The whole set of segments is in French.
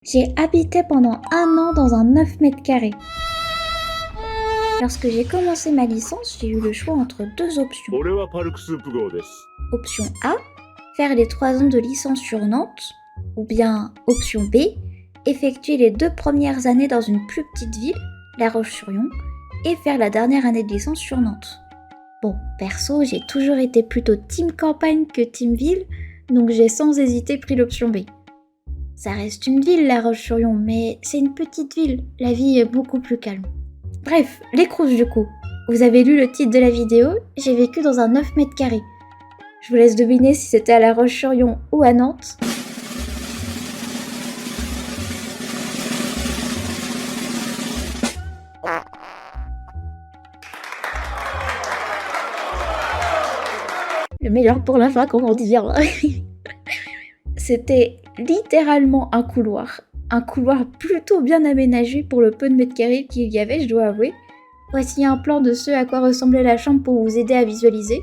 J'ai habité pendant 1 an dans un 9 mètres carrés. Lorsque j'ai commencé ma licence, j'ai eu le choix entre 2 options. Option A, faire les 3 ans de licence sur Nantes, ou bien option B, effectuer les 2 premières années dans une plus petite ville, La Roche-sur-Yon, et faire la dernière année de licence sur Nantes. Bon, perso, j'ai toujours été plutôt team campagne que team ville, donc j'ai sans hésiter pris l'option B. Ça reste une ville, La Roche-sur-Yon, mais c'est une petite ville, la vie est beaucoup plus calme. Bref, les Crous du coup. Vous avez lu le titre de la vidéo, j'ai vécu dans un 9 mètres carrés. Je vous laisse deviner si c'était à La Roche-sur-Yon ou à Nantes. Le meilleur pour la fin, comment dire. C'était littéralement un couloir plutôt bien aménagé pour le peu de mètres carrés qu'il y avait, je dois avouer. Voici un plan de ce à quoi ressemblait la chambre pour vous aider à visualiser.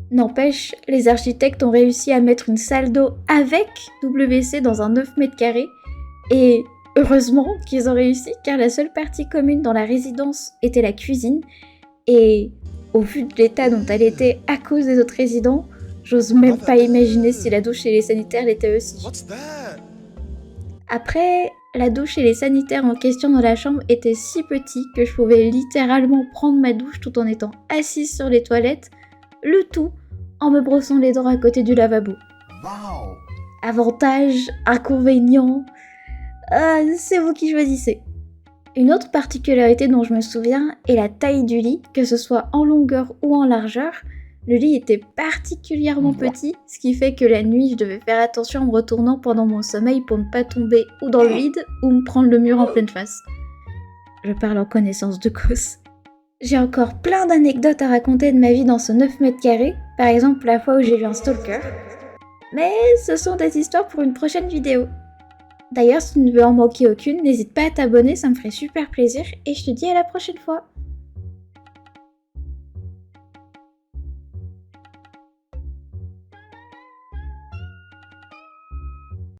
N'empêche, les architectes ont réussi à mettre une salle d'eau avec WC dans un 9 mètres carrés, et heureusement qu'ils ont réussi car la seule partie commune dans la résidence était la cuisine, et au vu de l'état dont elle était à cause des autres résidents, j'ose même pas imaginer si la douche et les sanitaires l'étaient aussi. Après, la douche et les sanitaires en question dans la chambre étaient si petits que je pouvais littéralement prendre ma douche tout en étant assise sur les toilettes, le tout en me brossant les dents à côté du lavabo. Wow. Avantage, inconvénient, c'est vous qui choisissez. Une autre particularité dont je me souviens est la taille du lit, que ce soit en longueur ou en largeur. Le lit était particulièrement petit, ce qui fait que la nuit, je devais faire attention en me retournant pendant mon sommeil pour ne pas tomber ou dans le vide ou me prendre le mur en pleine face. Je parle en connaissance de cause. J'ai encore plein d'anecdotes à raconter de ma vie dans ce 9 mètres carrés, par exemple la fois où j'ai eu un stalker. Mais ce sont des histoires pour une prochaine vidéo. D'ailleurs, si tu ne veux en manquer aucune, n'hésite pas à t'abonner, ça me ferait super plaisir, et je te dis à la prochaine fois.